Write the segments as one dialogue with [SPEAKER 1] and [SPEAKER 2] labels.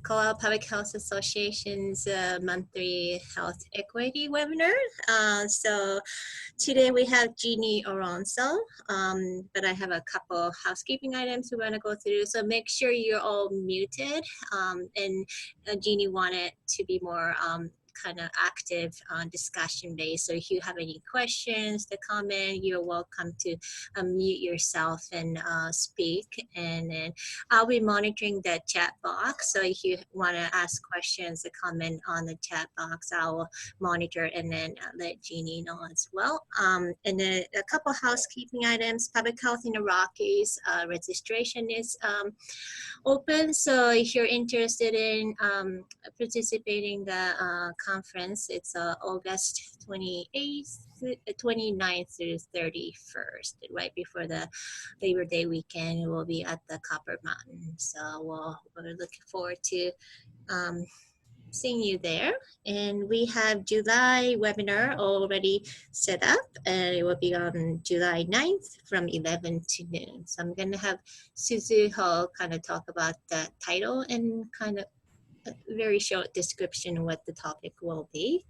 [SPEAKER 1] Colorado Public Health Association's monthly health equity webinar. So today we have Jeannie Alonso, but I have a couple housekeeping items we want to go through. So make sure you're all muted, and Jeannie wanted to be more kind of active discussion based. So if you have any questions to comment, you're welcome to mute yourself and speak. And then I'll be monitoring the chat box. So if you want to ask questions or comment on the chat box, I will monitor and then let Jeannie know as well. And then a couple housekeeping items. Public Health in the Rockies registration is open. So if you're interested in participating in the conference, it's August 28th, 29th through 31st, right before the Labor Day weekend. We'll be at the Copper Mountain. So we're looking forward to seeing you there. And we have July webinar already set up, and it will be on July 9th from 11 to noon. So I'm going to have Suzu Ho kind of talk about the title and kind of a very short description of what the topic will be.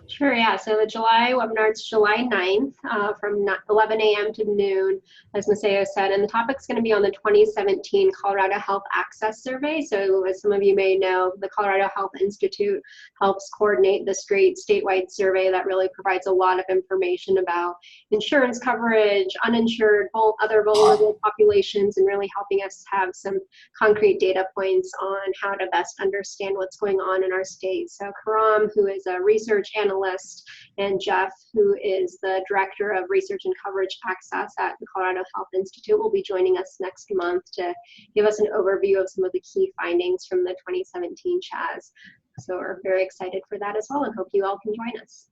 [SPEAKER 2] Sure, yeah. So the July webinar is July 9th from 11 a.m. to noon, as Maseo said. And the topic's going to be on the 2017 Colorado Health Access Survey. So as some of you may know, the Colorado Health Institute helps coordinate the statewide survey that really provides a lot of information about insurance coverage, uninsured, other vulnerable populations, and really helping us have some concrete data points on how to best understand what's going on in our state. So Karam, who is a research analyst, and Jeff, who is the Director of Research and Coverage Access at the Colorado Health Institute, will be joining us next month to give us an overview of some of the key findings from the 2017 CHAS. So we're very excited for that as well, and hope you all can join us.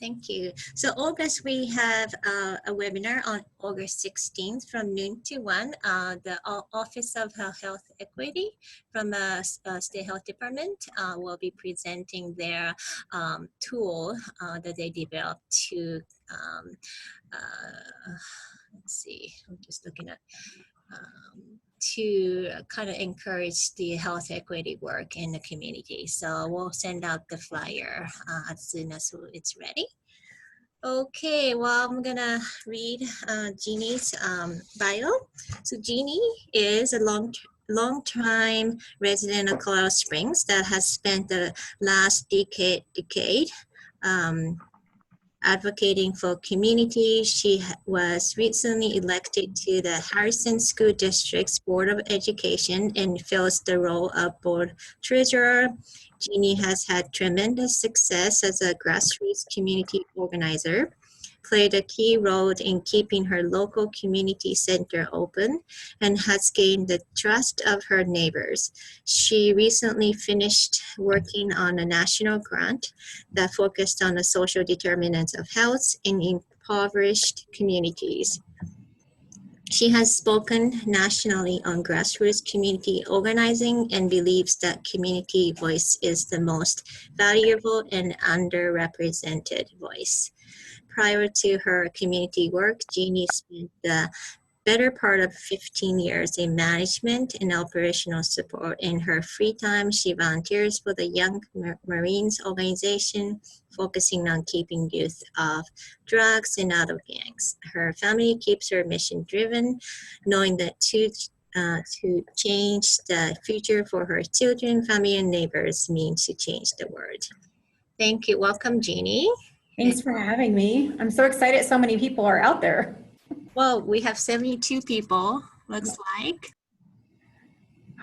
[SPEAKER 1] Thank you. So August, we have a webinar on August 16th from noon to 1. The Office of Health Equity from the State Health Department will be presenting their tool that they developed to, let's see, I'm just looking at, to kind of encourage the health equity work in the community. So we'll send out the flyer as soon as it's ready. Okay, well, I'm gonna read Jeannie's bio. So Jeannie is a long-time resident of Colorado Springs that has spent the last decade advocating for community. She was recently elected to the Harrison School District's Board of Education and fills the role of board treasurer. Jeannie has had tremendous success as a grassroots community organizer, played a key role in keeping her local community center open, and has gained the trust of her neighbors. She recently finished working on a national grant that focused on the social determinants of health in impoverished communities. She has spoken nationally on grassroots community organizing and believes that community voice is the most valuable and underrepresented voice. Prior to her community work, Jeannie spent the better part of 15 years in management and operational support. In her free time, she volunteers for the Young Marines organization, focusing on keeping youth off drugs and out of gangs. Her family keeps her mission driven, knowing that to change the future for her children, family, and neighbors means to change the world. Thank you. Welcome, Jeannie.
[SPEAKER 3] Thanks for having me. I'm so excited so many people are out there.
[SPEAKER 1] Well, we have 72 people, looks like.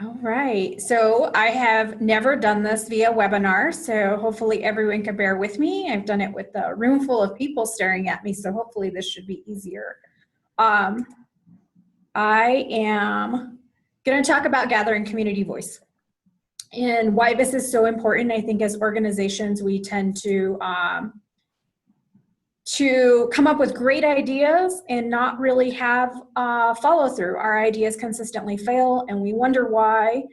[SPEAKER 3] All right. So I have never done this via webinar, so hopefully everyone can bear with me. I've done it with a room full of people staring at me, so hopefully this should be easier. I am going to talk about gathering community voice and why this is so important. I think as organizations, we tend to come up with great ideas and not really have follow through. Our ideas consistently fail, and we wonder why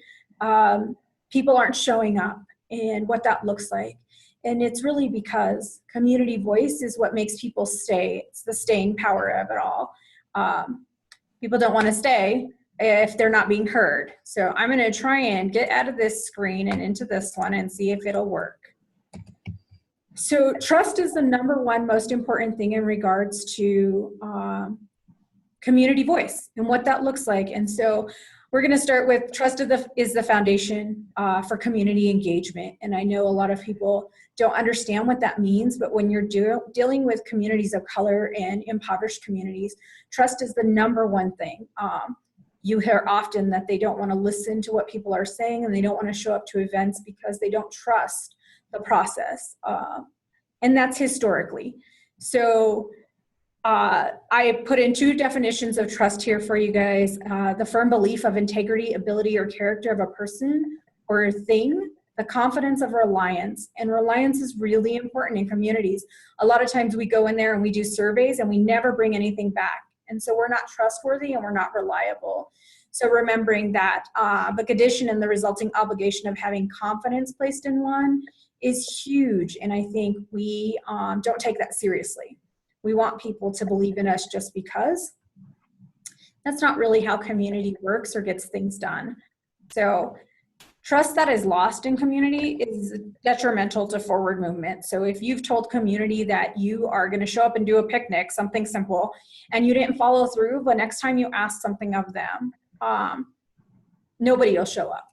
[SPEAKER 3] people aren't showing up and what that looks like. And it's really because community voice is what makes people stay. It's the staying power of it all. People don't want to stay if they're not being heard. So I'm going to try and get out of this screen and into this one and see if it'll work. So trust is the number one most important thing in regards to community voice and what that looks like. And so we're going to start with trust is the foundation for community engagement. And I know a lot of people don't understand what that means, but when you're dealing with communities of color and impoverished communities, trust is the number one thing. You hear often that they don't want to listen to what people are saying, and they don't want to show up to events because they don't trust the process. And that's historically. So I put in 2 definitions of trust here for you guys. The firm belief of integrity, ability, or character of a person or thing. The confidence of reliance. And reliance is really important in communities. A lot of times we go in there and we do surveys and we never bring anything back. And so we're not trustworthy and we're not reliable. So remembering that the condition and the resulting obligation of having confidence placed in one is huge. And I think we don't take that seriously. We want people to believe in us just because. That's not really how community works or gets things done. So trust that is lost in community is detrimental to forward movement. So if you've told community that you are going to show up and do a picnic, something simple, and you didn't follow through, but next time you ask something of them, nobody will show up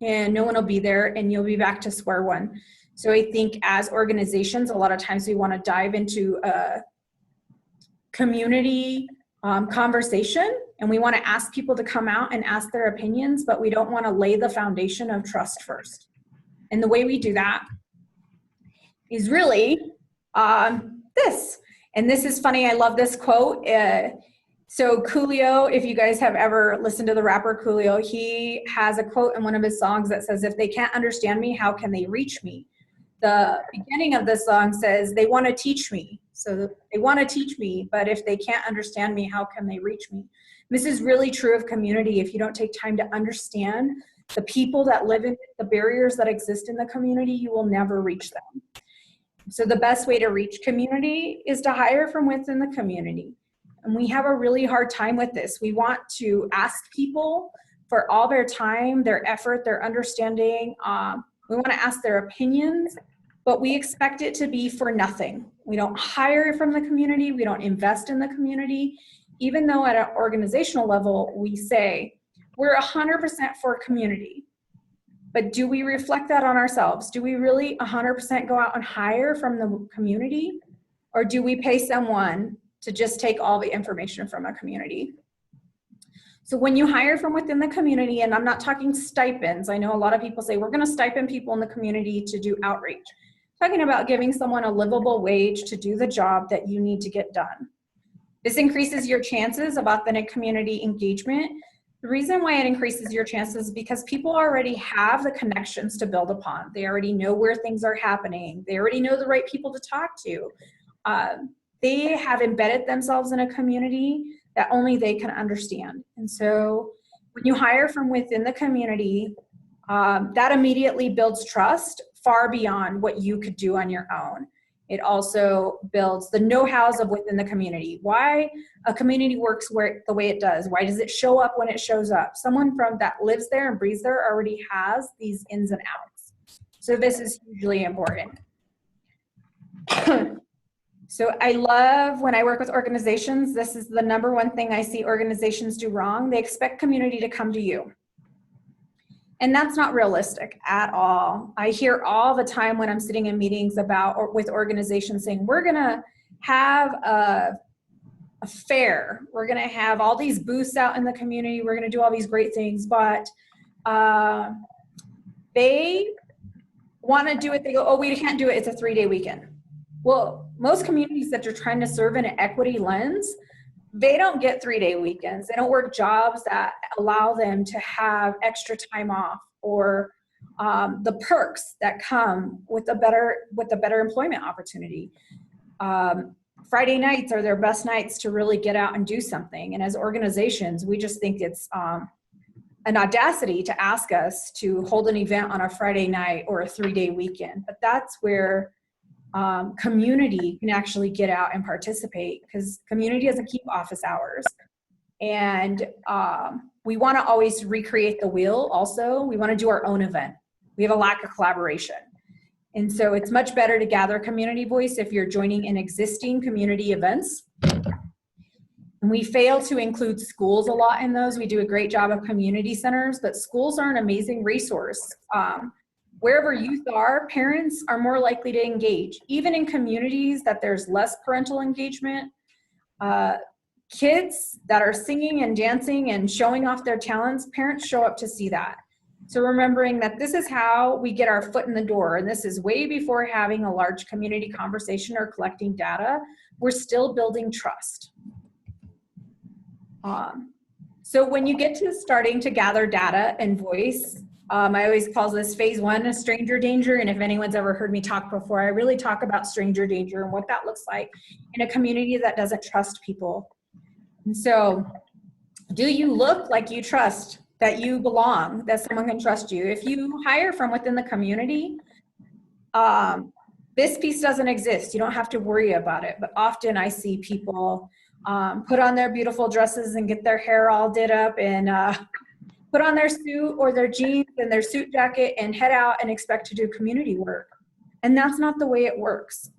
[SPEAKER 3] and no one will be there and you'll be back to square one. So I think as organizations, a lot of times we want to dive into a community conversation, and we want to ask people to come out and ask their opinions, but we don't want to lay the foundation of trust first. And the way we do that is really this. And this is funny. I love this quote. So Coolio, if you guys have ever listened to the rapper Coolio, he has a quote in one of his songs that says, "If they can't understand me, how can they reach me?" The beginning of the song says, "They want to teach me." So they want to teach me, but if they can't understand me, how can they reach me? This is really true of community. If you don't take time to understand the people that live in it, the barriers that exist in the community, you will never reach them. So the best way to reach community is to hire from within the community. And we have a really hard time with this. We want to ask people for all their time, their effort, their understanding. We want to ask their opinions, but we expect it to be for nothing. We don't hire from the community. We don't invest in the community. Even though at an organizational level, we say, we're 100% for community. But do we reflect that on ourselves? Do we really 100% go out and hire from the community? Or do we pay someone to just take all the information from a community? So when you hire from within the community, and I'm not talking stipends. I know a lot of people say, we're going to stipend people in the community to do outreach. I'm talking about giving someone a livable wage to do the job that you need to get done. This increases your chances of authentic community engagement. The reason why it increases your chances is because people already have the connections to build upon. They already know where things are happening. They already know the right people to talk to. They have embedded themselves in a community that only they can understand. And so when you hire from within the community, that immediately builds trust far beyond what you could do on your own. It also builds the know-hows of within the community. Why a community works the way it does. Why does it show up when it shows up? Someone that lives there and breathes there already has these ins and outs. So this is hugely important. So I love when I work with organizations, this is the number one thing I see organizations do wrong. They expect community to come to you. And that's not realistic at all. I hear all the time when I'm sitting in meetings with organizations saying, we're gonna have a fair, we're gonna have all these booths out in the community, we're gonna do all these great things, but they wanna do it, they go, oh, we can't do it, it's a 3-day weekend. Well, most communities that are trying to serve in an equity lens, they don't get 3-day weekends. They don't work jobs that allow them to have extra time off or the perks that come with a better employment opportunity. Friday nights are their best nights to really get out and do something. And as organizations, we just think it's an audacity to ask us to hold an event on a Friday night or a 3-day weekend. But that's where community can actually get out and participate, because community doesn't keep office hours. And we want to always recreate the wheel also. We want to do our own event. We have a lack of collaboration. And so it's much better to gather community voice if you're joining in existing community events. And we fail to include schools a lot in those. We do a great job of community centers, but schools are an amazing resource. Wherever youth are, parents are more likely to engage. Even in communities that there's less parental engagement, kids that are singing and dancing and showing off their talents, parents show up to see that. So remembering that this is how we get our foot in the door, and this is way before having a large community conversation or collecting data, we're still building trust. So when you get to starting to gather data and voice, I always call this phase one a stranger danger. And if anyone's ever heard me talk before, I really talk about stranger danger and what that looks like in a community that doesn't trust people. And so, do you look like you trust, that you belong, that someone can trust you? If you hire from within the community, this piece doesn't exist. You don't have to worry about it. But often I see people put on their beautiful dresses and get their hair all did up and put on their suit or their jeans and their suit jacket and head out and expect to do community work. And that's not the way it works.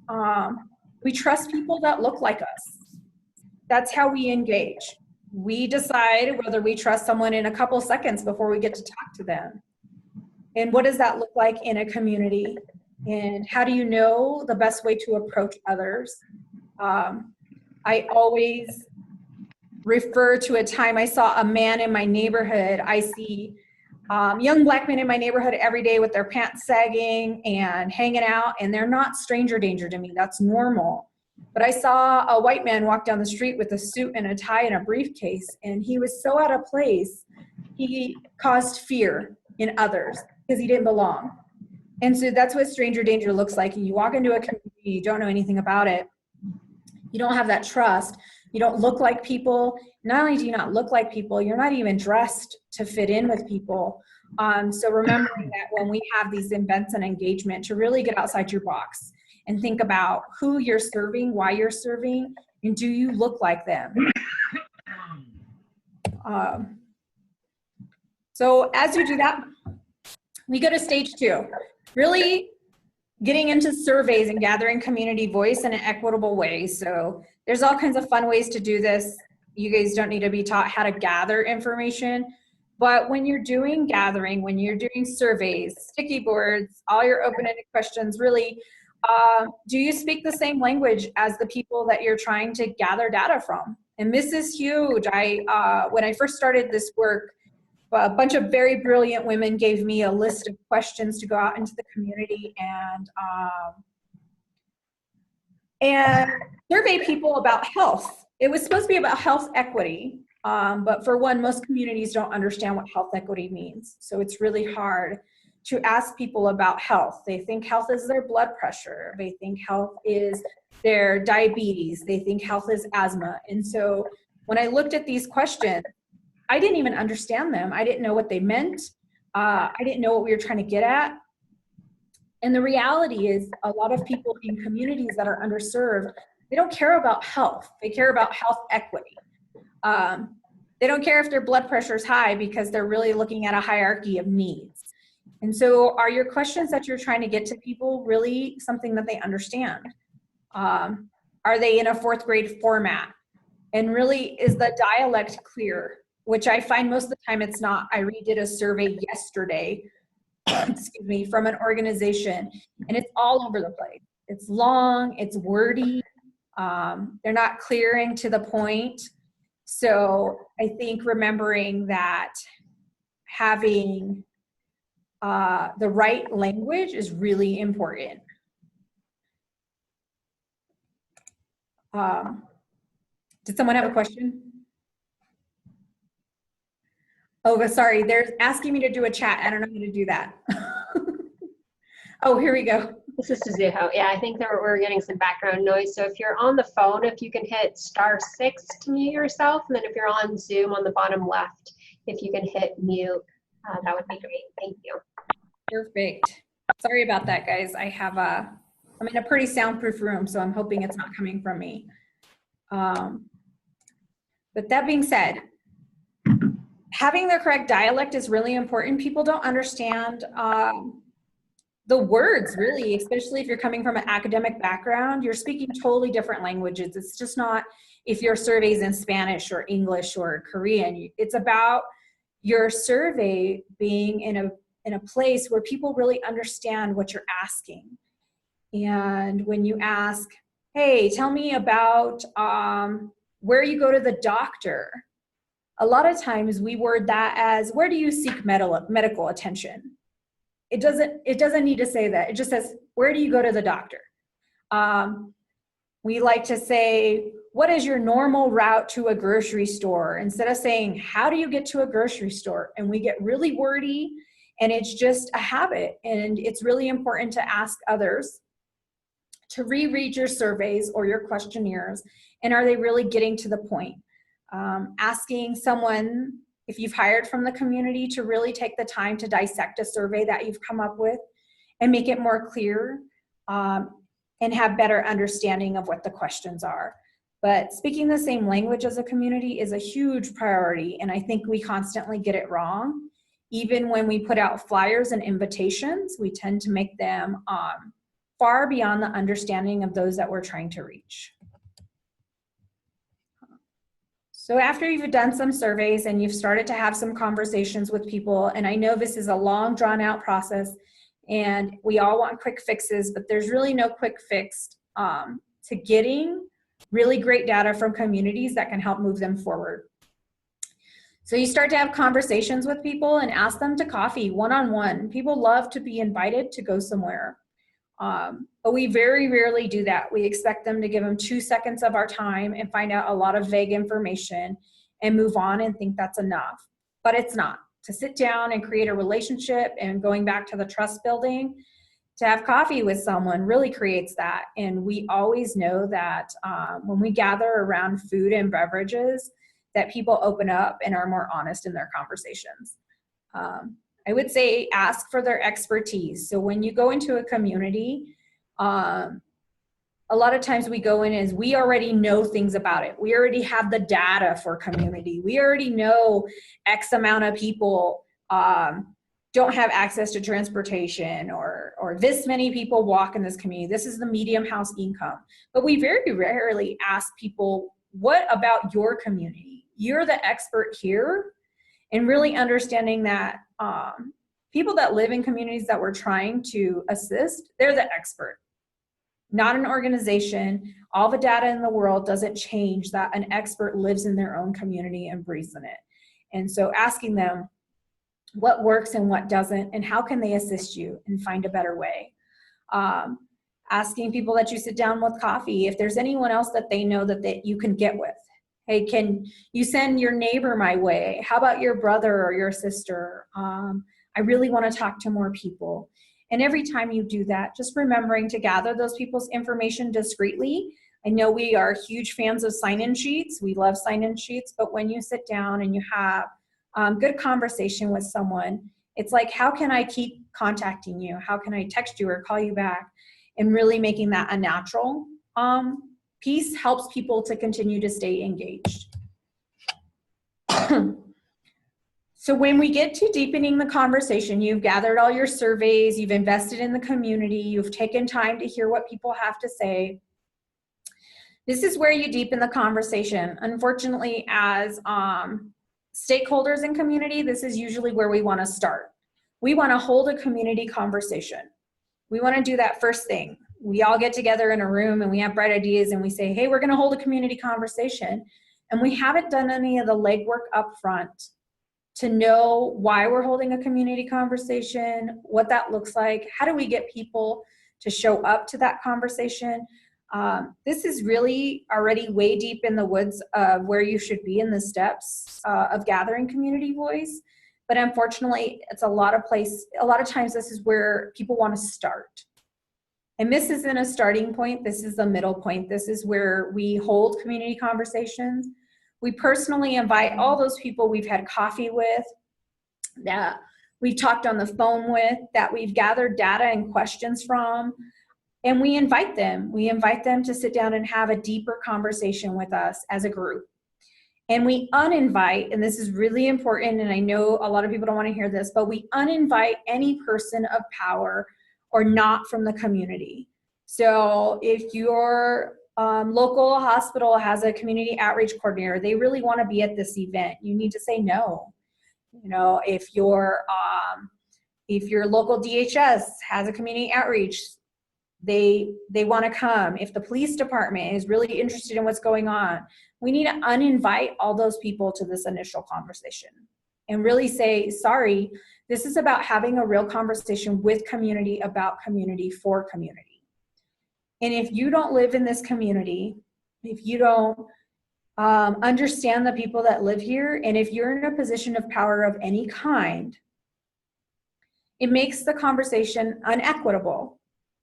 [SPEAKER 3] We trust people that look like us. That's how we engage. We decide whether we trust someone in a couple seconds before we get to talk to them. And what does that look like in a community? And how do you know the best way to approach others? I always refer to a time I saw a man in my neighborhood. I see young black men in my neighborhood every day with their pants sagging and hanging out, and they're not stranger danger to me. That's normal. But I saw a white man walk down the street with a suit and a tie and a briefcase, and he was so out of place, he caused fear in others because he didn't belong. And so that's what stranger danger looks like. You walk into a community, you don't know anything about it. You don't have that trust. You don't look like people. Not only do you not look like people, you're not even dressed to fit in with people. So remembering that when we have these events and engagement, to really get outside your box and think about who you're serving, why you're serving, and do you look like them? So as you do that, we go to stage 2, really getting into surveys and gathering community voice in an equitable way. So there's all kinds of fun ways to do this. You guys don't need to be taught how to gather information, but when you're doing gathering, when you're doing surveys, sticky boards, all your open-ended questions, really, do you speak the same language as the people that you're trying to gather data from? And this is huge. When I first started this work, a bunch of very brilliant women gave me a list of questions to go out into the community and survey people about health. It was supposed to be about health equity, but for one, most communities don't understand what health equity means. So it's really hard to ask people about health. They think health is their blood pressure. They think health is their diabetes. They think health is asthma. And so when I looked at these questions, I didn't even understand them. I didn't know what they meant. I didn't know what we were trying to get at. And the reality is a lot of people in communities that are underserved, they don't care about health. They care about health equity. They don't care if their blood pressure is high because they're really looking at a hierarchy of needs. And so are your questions that you're trying to get to people really something that they understand? Are they in a 4th grade format? And really, is the dialect clear? Which I find most of the time it's not. I redid a survey yesterday, excuse me, from an organization, and it's all over the place. It's long, it's wordy, they're not clearing to the point. So I think remembering that having the right language is really important. Did someone have a question? Oh, sorry, they're asking me to do a chat. I don't know how to do that. Oh, here we go.
[SPEAKER 2] This is Suzuho. Yeah, I think that we're getting some background noise. So if you're on the phone, if you can hit *6 to mute yourself, and then if you're on Zoom on the bottom left, if you can hit mute, that would be great. Thank you.
[SPEAKER 3] Perfect. Sorry about that, guys. I'm in a pretty soundproof room, so I'm hoping it's not coming from me. But that being said, having the correct dialect is really important. People don't understand the words, really, especially if you're coming from an academic background. You're speaking totally different languages. It's just not if your survey's in Spanish or English or Korean. It's about your survey being in a place where people really understand what you're asking. And when you ask, hey, tell me about where you go to the doctor, a lot of times we word that as, where do you seek medical attention? It doesn't need to say that. It just says, where do you go to the doctor? We like to say, what is your normal route to a grocery store? Instead of saying, how do you get to a grocery store? And we get really wordy, and it's just a habit. And it's really important to ask others to reread your surveys or your questionnaires, and are they really getting to the point? Asking someone, if you've hired from the community, to really take the time to dissect a survey that you've come up with and make it more clear, and have better understanding of what the questions are. But speaking the same language as a community is a huge priority, and I think we constantly get it wrong. Even when we put out flyers and invitations, we tend to make them far beyond the understanding of those that we're trying to reach. So after you've done some surveys and you've started to have some conversations with people, and I know this is a long, drawn out process, and we all want quick fixes, but there's really no quick fix to getting really great data from communities that can help move them forward. So you start to have conversations with people and ask them to coffee one-on-one. People love to be invited to go somewhere. But we very rarely do that. We expect them to give them 2 seconds of our time and find out a lot of vague information and move on and think that's enough. But it's not. To sit down and create a relationship, and going back to the trust building, to have coffee with someone really creates that. And we always know that when we gather around food and beverages, that people open up and are more honest in their conversations. I would say ask for their expertise. So when you go into a community, a lot of times we go in as we already know things about it. We already have the data for community. We already know X amount of people don't have access to transportation, or this many people walk in this community. This is the medium house income. But we very rarely ask people, what about your community? You're the expert here. And really understanding that people that live in communities that we're trying to assist, they're the expert, not an organization. All the data in the world doesn't change that an expert lives in their own community and breathes in it. And so asking them what works and what doesn't, and how can they assist you and find a better way. Asking people that you sit down with coffee, if there's anyone else that they know that you can get with. Hey, can you send your neighbor my way? How about your brother or your sister? I really want to talk to more people. And every time you do that, just remembering to gather those people's information discreetly. I know we are huge fans of sign-in sheets. We love sign-in sheets, but when you sit down and you have good conversation with someone, it's like, how can I keep contacting you? How can I text you or call you back? And really making that a natural piece helps people to continue to stay engaged. So when we get to deepening the conversation, you've gathered all your surveys, you've invested in the community, you've taken time to hear what people have to say. This is where you deepen the conversation. Unfortunately, as stakeholders in community, this is usually where we want to start. We want to hold a community conversation. We want to do that first thing. We all get together in a room and we have bright ideas and we say, hey, we're going to hold a community conversation. And we haven't done any of the legwork up front to know why we're holding a community conversation, what that looks like, how do we get people to show up to that conversation. This is really already way deep in the woods of where you should be in the steps of gathering community voice. But unfortunately, it's a lot of times this is where people want to start. And this isn't a starting point, this is the middle point. This is where we hold community conversations. We personally invite all those people we've had coffee with, that we've talked on the phone with, that we've gathered data and questions from, and we invite them. We invite them to sit down and have a deeper conversation with us as a group. And we uninvite, and this is really important, and I know a lot of people don't want to hear this, but we uninvite any person of power or not from the community. So if your local hospital has a community outreach coordinator, they really want to be at this event, you need to say no. You know, if your local DHS has a community outreach, they want to come. If the police department is really interested in what's going on, we need to uninvite all those people to this initial conversation and really say, sorry, this is about having a real conversation with community, about community, for community. And if you don't live in this community, if you don't understand the people that live here, and if you're in a position of power of any kind, it makes the conversation unequitable.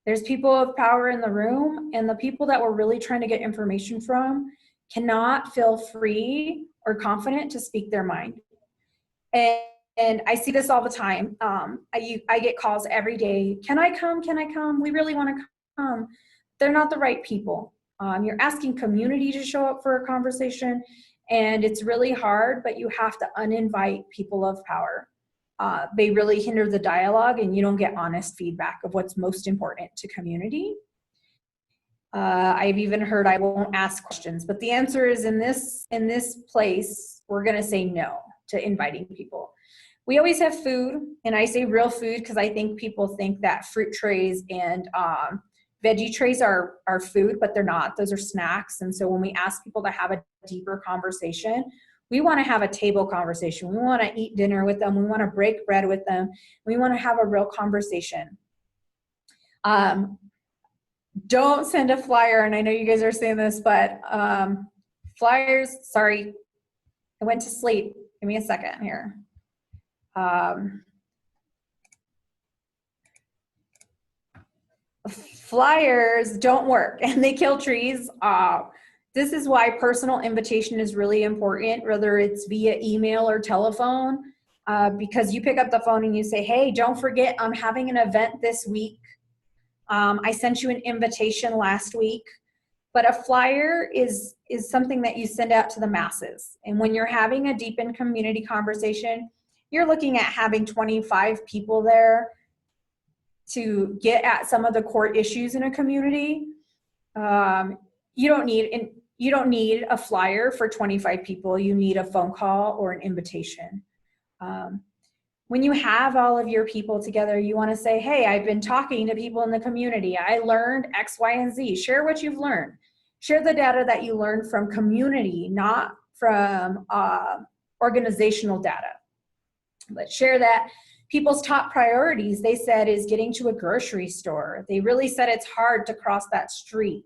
[SPEAKER 3] There's people of power in the room, and the people that we're really trying to get information from cannot feel free or confident to speak their mind. And I see this all the time. I get calls every day. Can I come? Can I come? We really want to come. They're not the right people. You're asking community to show up for a conversation, and it's really hard, but you have to uninvite people of power. They really hinder the dialogue, and you don't get honest feedback of what's most important to community. I've even heard I won't ask questions, but the answer is in this place, we're gonna say no to inviting people. We always have food, and I say real food because I think people think that fruit trays and veggie trays are food, but they're not. Those are snacks. And so when we ask people to have a deeper conversation, we want to have a table conversation. We want to eat dinner with them. We want to break bread with them. We want to have a real conversation. Don't send a flyer, and I know you guys are saying this, but flyers, sorry, I went to sleep. Give me a second here. Flyers don't work, and they kill trees. This is why personal invitation is really important, whether it's via email or telephone, because you pick up the phone and you say, hey, don't forget, I'm having an event this week. I sent you an invitation last week. But a flyer is something that you send out to the masses. And when you're having a deepened community conversation, you're looking at having 25 people there to get at some of the core issues in a community. You don't need a flyer for 25 people. You need a phone call or an invitation. When you have all of your people together, you want to say, hey, I've been talking to people in the community. I learned X, Y, and Z. Share what you've learned. Share the data that you learned from community, not from organizational data. But share that people's top priorities, they said, is getting to a grocery store. They really said it's hard to cross that street.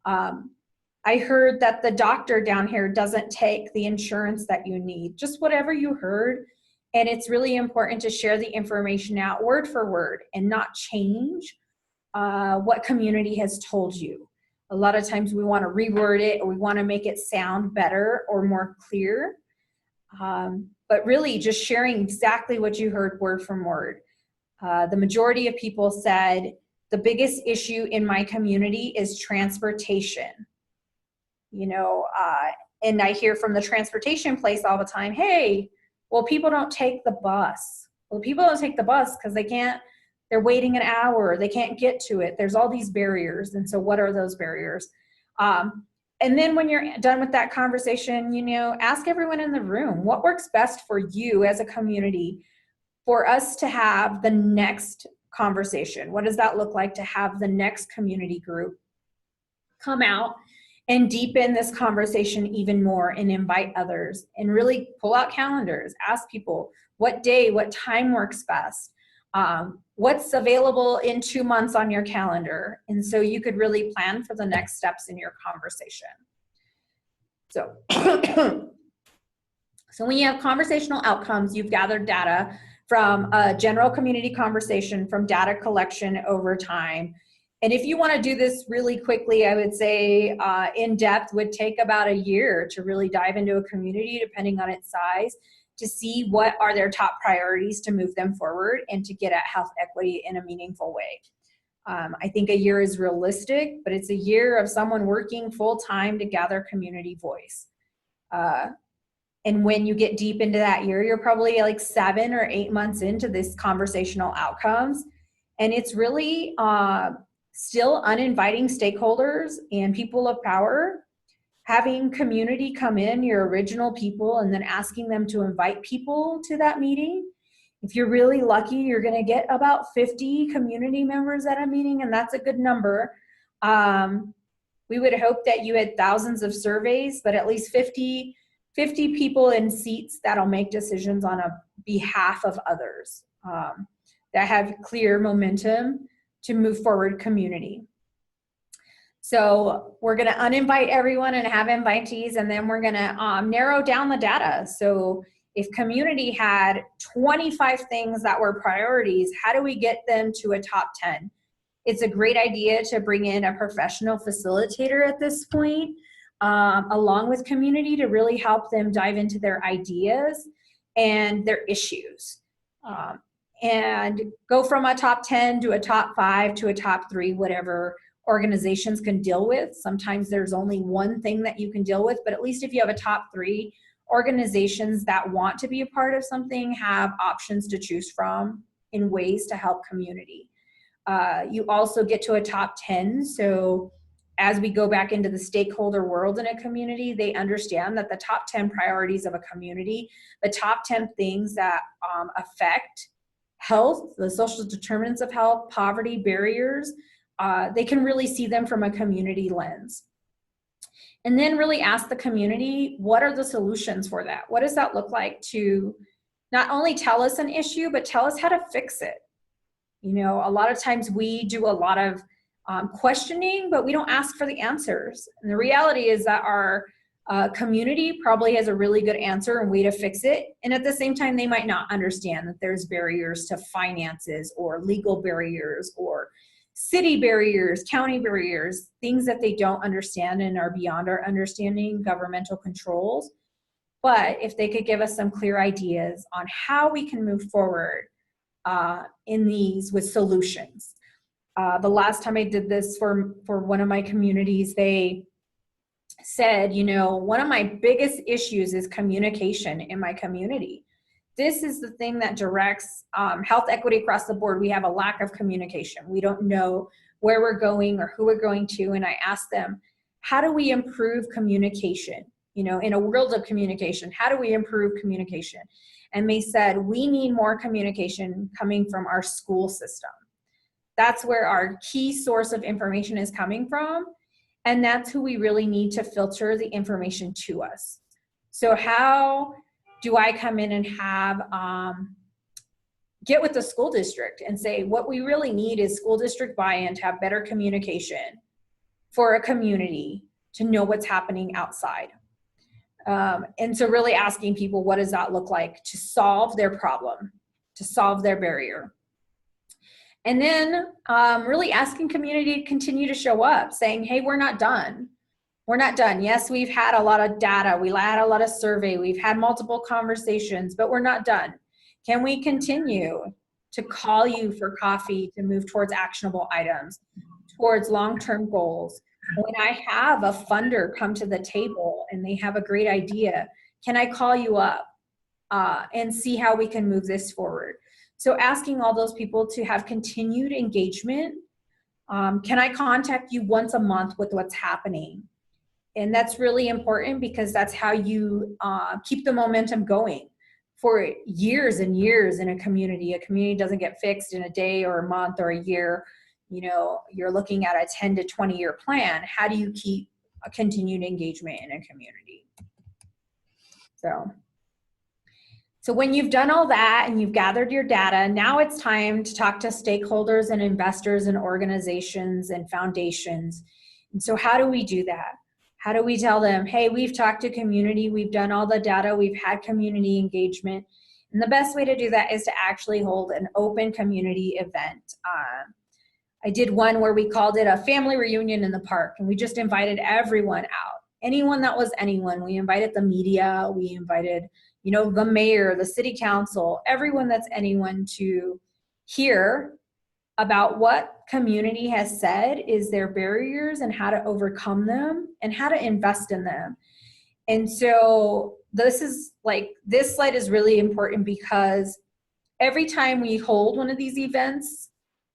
[SPEAKER 3] I heard that the doctor down here doesn't take the insurance that you need. Just whatever you heard. And it's really important to share the information out word for word and not change what community has told you. A lot of times we want to reword it, or we want to make it sound better or more clear. But really just sharing exactly what you heard word from word. The majority of people said, the biggest issue in my community is transportation. You know, and I hear from the transportation place all the time, hey, well, people don't take the bus. Well, people don't take the bus because they're waiting an hour, they can't get to it. There's all these barriers. And so what are those barriers? And then when you're done with that conversation, you know, ask everyone in the room, what works best for you as a community for us to have the next conversation? What does that look like to have the next community group come out and deepen this conversation even more and invite others and really pull out calendars, ask people what day, what time works best, what's available in 2 months on your calendar. And so you could really plan for the next steps in your conversation. So, so when you have conversational outcomes, you've gathered data from a general community conversation, from data collection over time. And if you want to do this really quickly, I would say in depth would take about a year to really dive into a community, depending on its size, to see what are their top priorities to move them forward and to get at health equity in a meaningful way. I think a year is realistic, but it's a year of someone working full time to gather community voice. And when you get deep into that year, you're probably like 7 or 8 months into this conversational outcomes. And it's really still uninviting stakeholders and people of power, having community come in, your original people, and then asking them to invite people to that meeting. If you're really lucky, you're going to get about 50 community members at a meeting, and that's a good number. We would hope that you had thousands of surveys, but at least 50 people in seats that'll make decisions on a behalf of others, that have clear momentum to move forward community. So we're going to uninvite everyone and have invitees, and then we're going to narrow down the data. So if community had 25 things that were priorities, how do we get them to a top 10? It's a great idea to bring in a professional facilitator at this point, along with community, to really help them dive into their ideas and their issues. And go from a top 10 to a top 5 to a top 3, whatever organizations can deal with. Sometimes there's only one thing that you can deal with, but at least if you have a top 3, organizations that want to be a part of something have options to choose from in ways to help community. You also get to a top 10. So as we go back into the stakeholder world in a community, they understand that the top 10 priorities of a community, the top 10 things that affect health, the social determinants of health, poverty, barriers, they can really see them from a community lens. And then really ask the community, what are the solutions for that? What does that look like to not only tell us an issue, but tell us how to fix it? You know, a lot of times we do a lot of questioning, but we don't ask for the answers. And the reality is that our community probably has a really good answer and way to fix it. And at the same time, they might not understand that there's barriers to finances or legal barriers or city barriers, county barriers, things that they don't understand and are beyond our understanding, governmental controls. But if they could give us some clear ideas on how we can move forward in these with solutions. The last time I did this for one of my communities, they said, you know, one of my biggest issues is communication in my community. This is the thing that directs health equity across the board. We have a lack of communication. We don't know where we're going or who we're going to. And I asked them, how do we improve communication? You know, in a world of communication, how do we improve communication? And they said, we need more communication coming from our school system. That's where our key source of information is coming from. And that's who we really need to filter the information to us. So how do I come in and have, get with the school district and say, what we really need is school district buy-in to have better communication for a community to know what's happening outside. And so really asking people, what does that look like to solve their problem, to solve their barrier? And then really asking community to continue to show up, saying, hey, we're not done. We're not done. Yes, we've had a lot of data. We had a lot of survey. We've had multiple conversations, but we're not done. Can we continue to call you for coffee to move towards actionable items, towards long-term goals? When I have a funder come to the table and they have a great idea, can I call you up and see how we can move this forward? So asking all those people to have continued engagement. Can I contact you once a month with what's happening? And that's really important because that's how you keep the momentum going for years and years in a community. A community doesn't get fixed in a day or a month or a year. You know, you're looking at a 10 to 20 year plan. How do you keep a continued engagement in a community? So when you've done all that and you've gathered your data, now it's time to talk to stakeholders and investors and organizations and foundations. And so how do we do that? How do we tell them, hey, we've talked to community, we've done all the data, we've had community engagement. And the best way to do that is to actually hold an open community event. I did one where we called it a family reunion in the park, and we just invited everyone out. Anyone that was anyone. We invited the media, we invited, you know, the mayor, the city council, everyone that's anyone to hear about what community has said is their barriers and how to overcome them and how to invest in them. And so this slide is really important because every time we hold one of these events,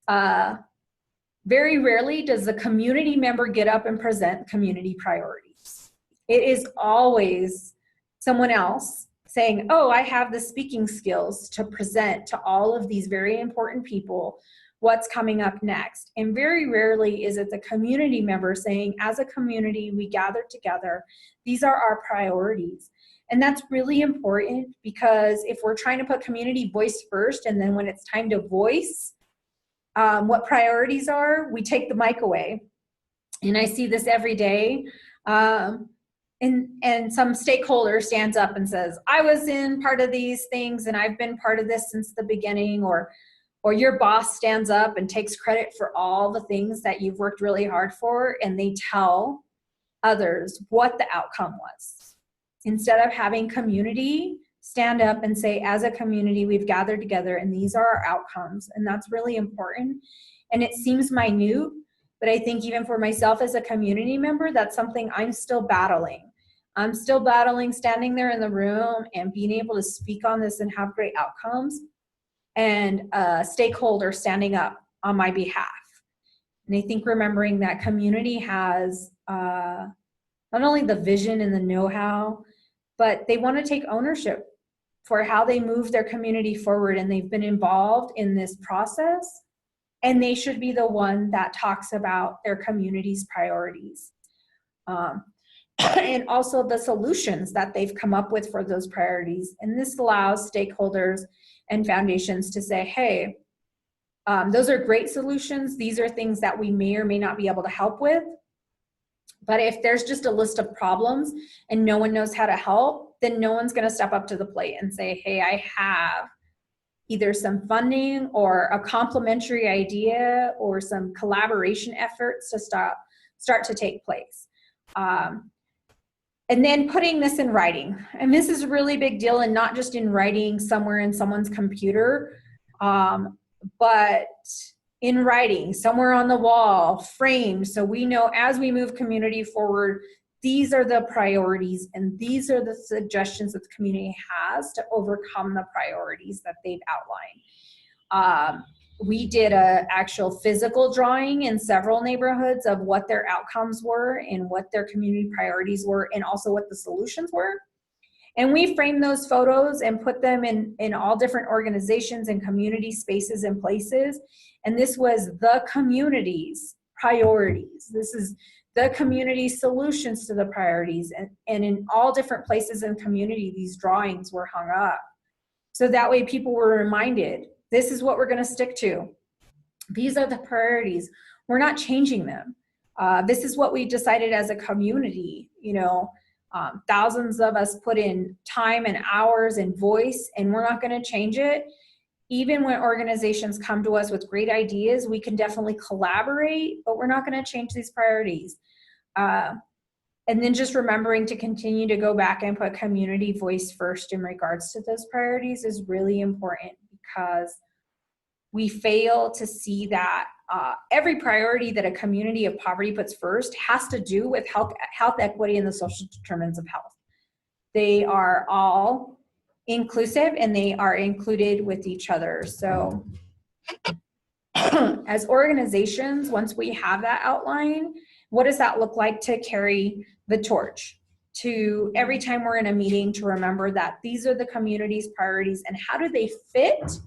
[SPEAKER 3] very rarely does the community member get up and present community priorities. It is always someone else saying, oh, I have the speaking skills to present to all of these very important people what's coming up next. And very rarely is it the community member saying, as a community, we gathered together, these are our priorities. And that's really important because if we're trying to put community voice first, and then when it's time to voice what priorities are, we take the mic away. And I see this every day. And some stakeholder stands up and says, I was in part of these things and I've been part of this since the beginning, or your boss stands up and takes credit for all the things that you've worked really hard for, and they tell others what the outcome was. Instead of having community stand up and say, as a community, we've gathered together and these are our outcomes. And that's really important. And it seems minute, but I think even for myself as a community member, that's something I'm still battling. I'm still battling standing there in the room and being able to speak on this and have great outcomes, and a stakeholder standing up on my behalf. And I think remembering that community has not only the vision and the know-how, but they want to take ownership for how they move their community forward, and they've been involved in this process, and they should be the one that talks about their community's priorities. And also the solutions that they've come up with for those priorities. And this allows stakeholders and foundations to say, hey, those are great solutions. These are things that we may or may not be able to help with. But if there's just a list of problems and no one knows how to help, then no one's going to step up to the plate and say, hey, I have either some funding or a complementary idea or some collaboration efforts to start to take place. And then putting this in writing. And this is a really big deal, and not just in writing somewhere in someone's computer, but in writing, somewhere on the wall, framed, so we know as we move community forward, these are the priorities and these are the suggestions that the community has to overcome the priorities that they've outlined. We did an actual physical drawing in several neighborhoods of what their outcomes were and what their community priorities were, and also what the solutions were. And we framed those photos and put them in all different organizations and community spaces and places. And this was the community's priorities. This is the community's solutions to the priorities. And in all different places in the community, these drawings were hung up. So that way people were reminded, this is what we're going to stick to. These are the priorities. We're not changing them. This is what we decided as a community. You know, thousands of us put in time and hours and voice, and we're not going to change it. Even when organizations come to us with great ideas, we can definitely collaborate, but we're not going to change these priorities. And then just remembering to continue to go back and put community voice first in regards to those priorities is really important, because we fail to see that every priority that a community of poverty puts first has to do with health equity and the social determinants of health. They are all inclusive and they are included with each other. So as organizations, once we have that outline, what does that look like to carry the torch to every time we're in a meeting, to remember that these are the community's priorities, and how do they fit?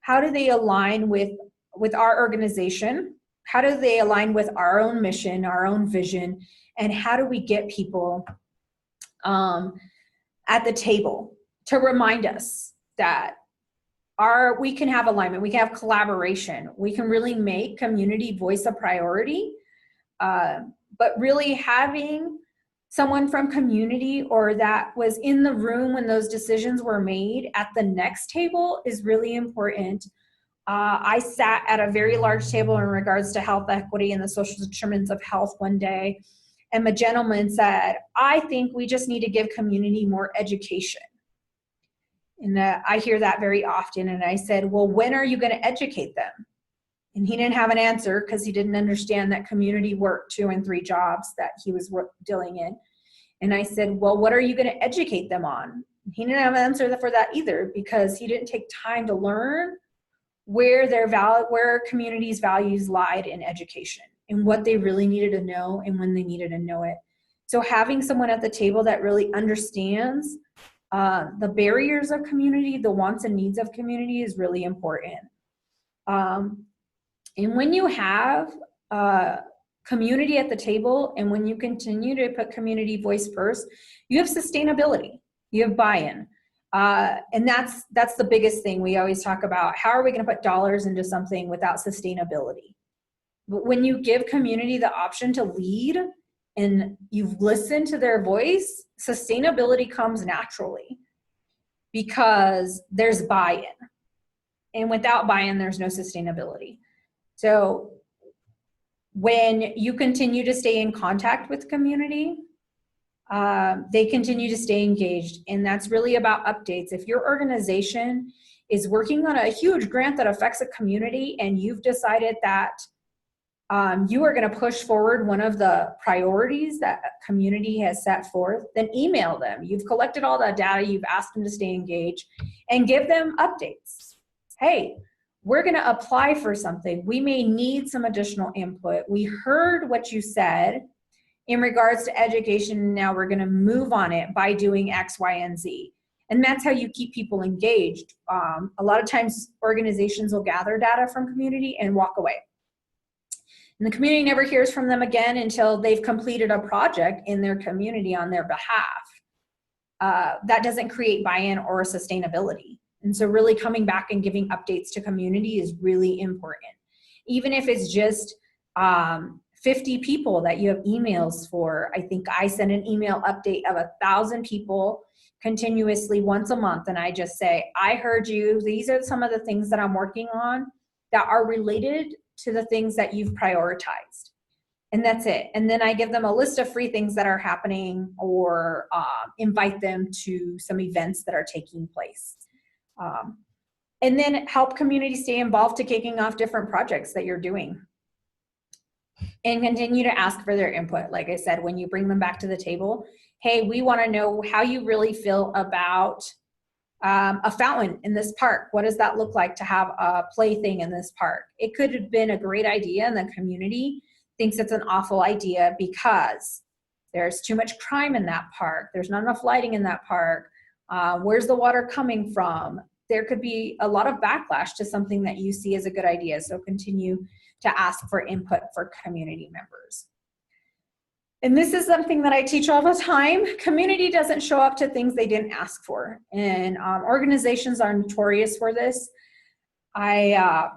[SPEAKER 3] How do they align with our organization? How do they align with our own mission, our own vision? And how do we get people at the table to remind us that we can have alignment, we can have collaboration, we can really make community voice a priority, but really having someone from community or that was in the room when those decisions were made at the next table is really important. I sat at a very large table in regards to health equity and the social determinants of health one day, and the gentleman said, I think we just need to give community more education. And I hear that very often. And I said, well, when are you going to educate them? And he didn't have an answer because he didn't understand that community worked 2 and 3 jobs that he was dealing in. And I said, well, what are you going to educate them on? He didn't have an answer for that either, because he didn't take time to learn where where community's values lied in education and what they really needed to know and when they needed to know it. So having someone at the table that really understands the barriers of community, the wants and needs of community is really important. And when you have community at the table, and when you continue to put community voice first, you have sustainability, you have buy-in. And that's the biggest thing we always talk about. How are we going to put dollars into something without sustainability? But when you give community the option to lead and you've listened to their voice, sustainability comes naturally because there's buy-in. And without buy-in, there's no sustainability. So when you continue to stay in contact with community, they continue to stay engaged. And that's really about updates. If your organization is working on a huge grant that affects a community and you've decided that you are going to push forward one of the priorities that community has set forth, then email them. You've collected all the data, you've asked them to stay engaged, and give them updates. Hey, we're going to apply for something. We may need some additional input. We heard what you said in regards to education. Now we're going to move on it by doing X, Y, and Z. And that's how you keep people engaged. A lot of times organizations will gather data from community and walk away. And the community never hears from them again until they've completed a project in their community on their behalf. That doesn't create buy-in or sustainability. And so really coming back and giving updates to community is really important. Even if it's just 50 people that you have emails for. I think I send an email update of 1,000 people continuously once a month. And I just say, I heard you. These are some of the things that I'm working on that are related to the things that you've prioritized. And that's it. And then I give them a list of free things that are happening, or invite them to some events that are taking place. And then help community stay involved to kicking off different projects that you're doing. And continue to ask for their input. Like I said, when you bring them back to the table, hey, we want to know how you really feel about a fountain in this park. What does that look like to have a plaything in this park? It could have been a great idea, and the community thinks it's an awful idea because there's too much crime in that park. There's not enough lighting in that park. Where's the water coming from? There could be a lot of backlash to something that you see as a good idea. So continue to ask for input for community members. And this is something that I teach all the time. Community doesn't show up to things they didn't ask for. And organizations are notorious for this. I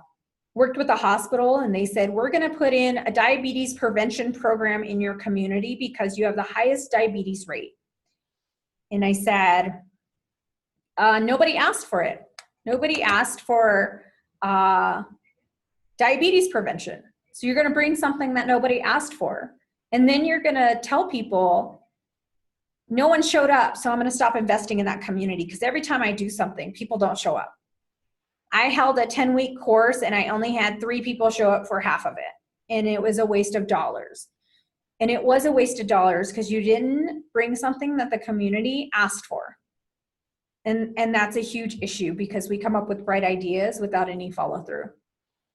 [SPEAKER 3] worked with a hospital and they said, we're gonna put in a diabetes prevention program in your community because you have the highest diabetes rate. And I said, nobody asked for it. Nobody asked for diabetes prevention. So you're gonna bring something that nobody asked for. And then you're gonna tell people, no one showed up, so I'm gonna stop investing in that community, because every time I do something, people don't show up. I held a 10-week course and I only had 3 people show up for half of it. And it was a waste of dollars. And it was a waste of dollars because you didn't bring something that the community asked for. And that's a huge issue because we come up with bright ideas without any follow through.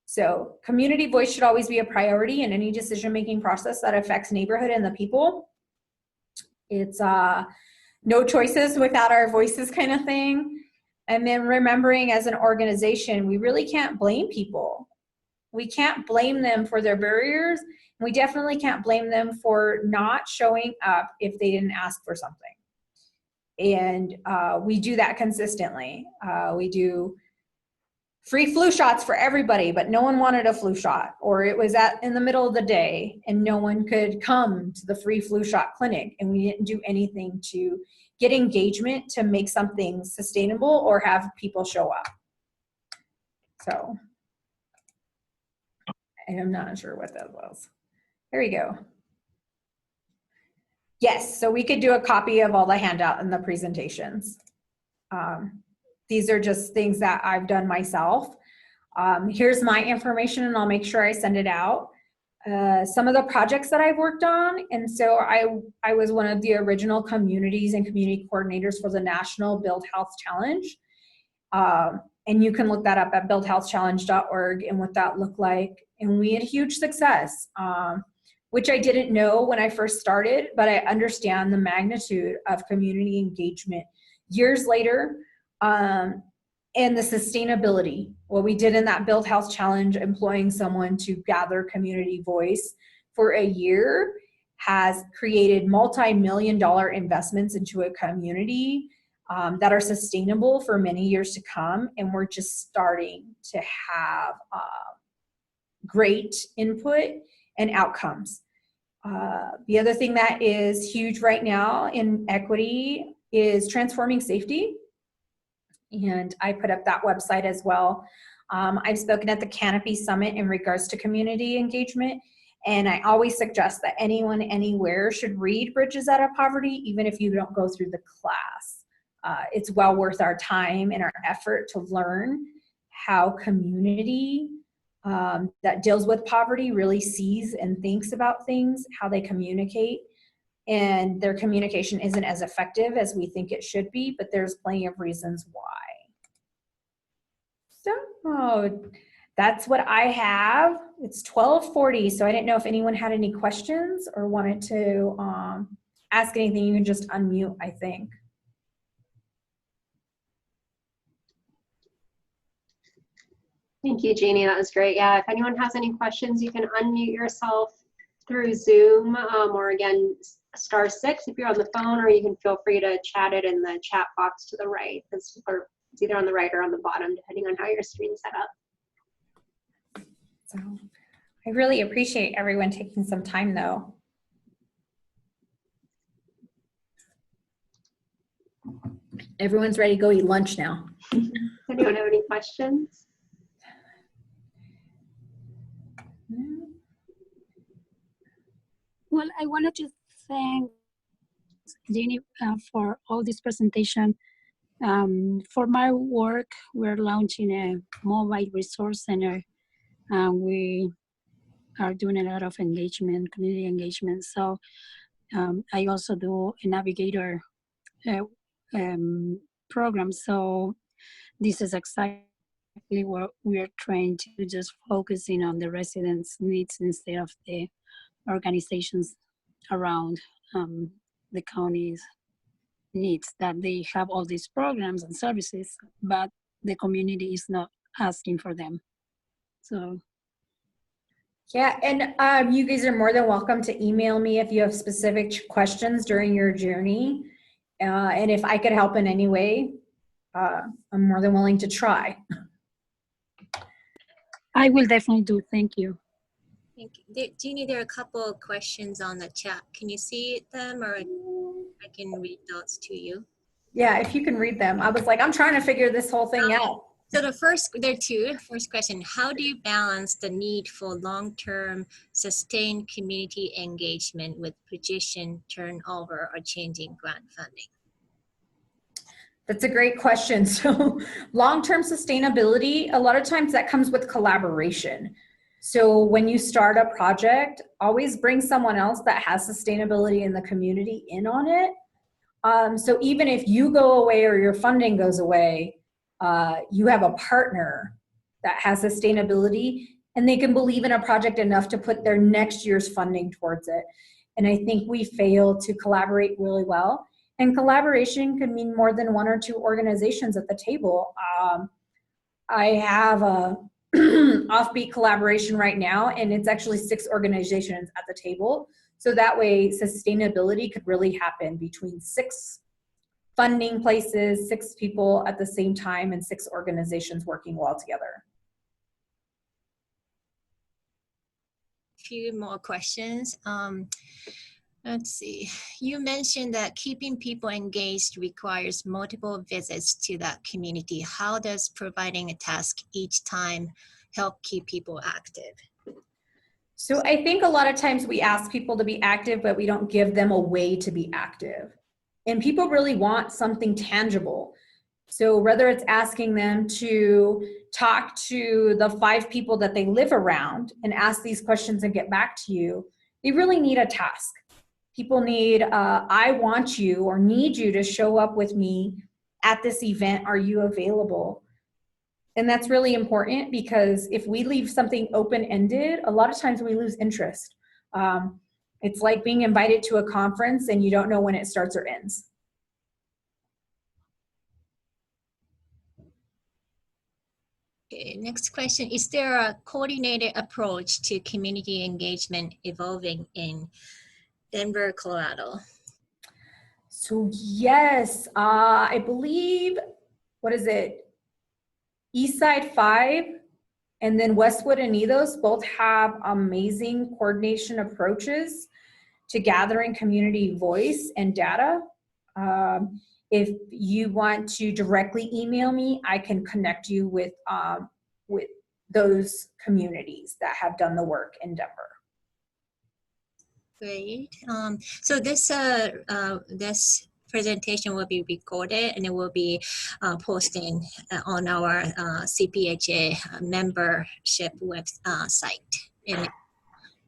[SPEAKER 3] So community voice should always be a priority in any decision-making process that affects neighborhood and the people. It's no choices without our voices kind of thing. And then remembering as an organization, we really can't blame people. We can't blame them for their barriers. We definitely can't blame them for not showing up if they didn't ask for something. And we do that consistently. We do free flu shots for everybody, but no one wanted a flu shot, or it was in the middle of the day and no one could come to the free flu shot clinic, and we didn't do anything to get engagement to make something sustainable or have people show up. So I am not sure what that was. There we go. Yes, so we could do a copy of all the handout and the presentations. These are just things that I've done myself. Here's my information and I'll make sure I send it out. some of the projects that I've worked on. And so I was one of the original communities and community coordinators for the National Build Health Challenge. And you can look that up at buildhealthchallenge.org and what that looked like. And we had huge success, which I didn't know when I first started, but I understand the magnitude of community engagement years later. And the sustainability, what we did in that Build Health Challenge, employing someone to gather community voice for a year, has created multi-million-dollar investments into a community that are sustainable for many years to come. And we're just starting to have great input and outcomes. The other thing that is huge right now in equity is transforming safety. And I put up that website as well. I've spoken at the Canopy Summit in regards to community engagement. And I always suggest that anyone anywhere should read Bridges Out of Poverty, even if you don't go through the class. It's well worth our time and our effort to learn how community that deals with poverty really sees and thinks about things, how they communicate. And their communication isn't as effective as we think it should be, but there's plenty of reasons why. So that's what I have. It's 12:40, so I didn't know if anyone had any questions or wanted to ask anything. You can just unmute, I think.
[SPEAKER 2] Thank you, Jeannie. That was great. Yeah, if anyone has any questions, you can unmute yourself through Zoom, or again, *6 if you're on the phone, or you can feel free to chat it in the chat box to the right, or it's either on the right or on the bottom, depending on how your screen's set up.
[SPEAKER 3] So I really appreciate everyone taking some time, though. Everyone's ready to go eat lunch now.
[SPEAKER 2] Anyone have any questions?
[SPEAKER 4] Well, I wanted to thank Jeannie for all this presentation. For my work, we're launching a mobile resource center. We are doing a lot of engagement, community engagement. So I also do a navigator program. So this is exactly what we're trying to just focusing on the residents' needs instead of the organizations around the county's needs, that they have all these programs and services, but the community is not asking for them. So
[SPEAKER 3] yeah, and you guys are more than welcome to email me if you have specific questions during your journey. And if I could help in any way, I'm more than willing to try.
[SPEAKER 4] I will definitely do. Thank you.
[SPEAKER 1] Thank you. Jeannie, there are a couple of questions on the chat. Can you see them, or I can read those to you?
[SPEAKER 3] Yeah, if you can read them. I was like, I'm trying to figure this whole thing out.
[SPEAKER 1] So there are two. First question, how do you balance the need for long-term sustained community engagement with position turnover or changing grant funding?
[SPEAKER 3] That's a great question. So long-term sustainability, a lot of times that comes with collaboration. So when you start a project, always bring someone else that has sustainability in the community in on it. So even if you go away or your funding goes away, you have a partner that has sustainability and they can believe in a project enough to put their next year's funding towards it. And I think we fail to collaborate really well. And collaboration could mean more than one or two organizations at the table. I have a offbeat collaboration right now, and it's actually 6 organizations at the table. So that way sustainability could really happen between 6 funding places, 6 people at the same time, and 6 organizations working well together.
[SPEAKER 1] Few more questions. Let's see. You mentioned that keeping people engaged requires multiple visits to that community. How does providing a task each time help keep people active?
[SPEAKER 3] So I think a lot of times we ask people to be active, but we don't give them a way to be active. And people really want something tangible. So whether it's asking them to talk to the 5 people that they live around and ask these questions and get back to you, they really need a task. People need, I want you or need you to show up with me at this event. Are you available? And that's really important, because if we leave something open-ended, a lot of times we lose interest. It's like being invited to a conference and you don't know when it starts or ends.
[SPEAKER 1] Okay, next question. Is there a coordinated approach to community engagement evolving in Denver, Colorado?
[SPEAKER 3] So yes, I believe, what is it? Eastside 5 and then Westwood and Ethos both have amazing coordination approaches to gathering community voice and data. If you want to directly email me, I can connect you with those communities that have done the work in Denver.
[SPEAKER 1] Great. So this presentation will be recorded and it will be posted on our CPHA membership site. And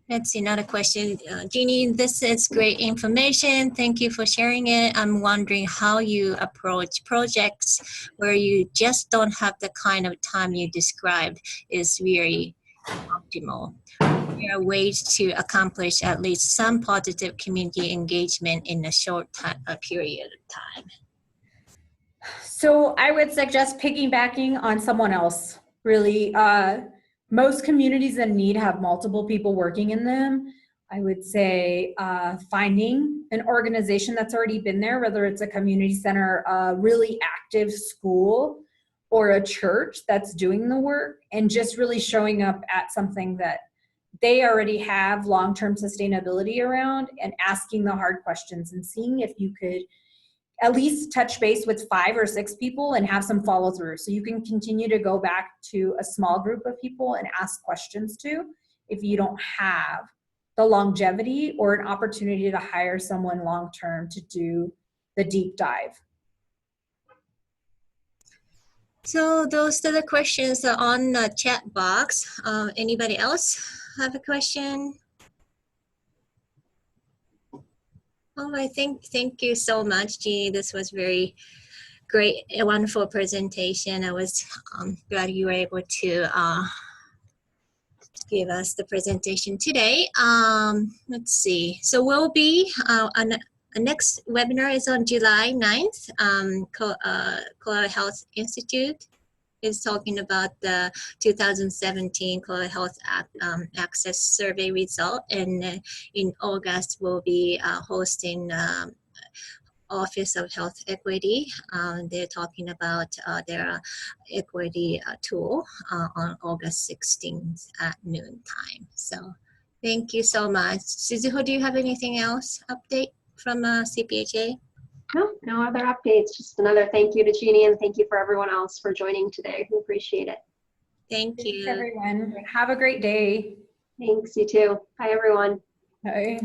[SPEAKER 1] let's see, another question. Jeannie, this is great information. Thank you for sharing it. I'm wondering how you approach projects where you just don't have the kind of time you described is very optimal. There are ways to accomplish at least some positive community engagement in a short period of time.
[SPEAKER 3] So I would suggest piggybacking on someone else, really. Most communities in need have multiple people working in them. I would say finding an organization that's already been there, whether it's a community center, a really active school, or a church that's doing the work, and just really showing up at something that they already have long-term sustainability around, and asking the hard questions and seeing if you could at least touch base with 5 or 6 people and have some follow through. So you can continue to go back to a small group of people and ask questions to, if you don't have the longevity or an opportunity to hire someone long-term to do the deep dive.
[SPEAKER 1] So those are the questions on the chat box. Anybody else have a question? Oh, thank you so much, Jeannie. This was very great, a wonderful presentation. I was glad you were able to give us the presentation today. Let's see. So we'll be the next webinar is on July 9th. Colorado Health Institute is talking about the 2017 Colorado Health Access Survey result, and in August we'll be hosting Office of Health Equity. They're talking about their equity tool on August 16th at noon time. So thank you so much. Suzuho, do you have anything else update from CPHA?
[SPEAKER 2] No other updates. Just another thank you to Jeannie, and thank you for everyone else for joining today. We appreciate it.
[SPEAKER 1] Thank you.
[SPEAKER 3] Thanks, everyone. Have a great day.
[SPEAKER 2] Thanks, you too. Bye, everyone.
[SPEAKER 3] Bye.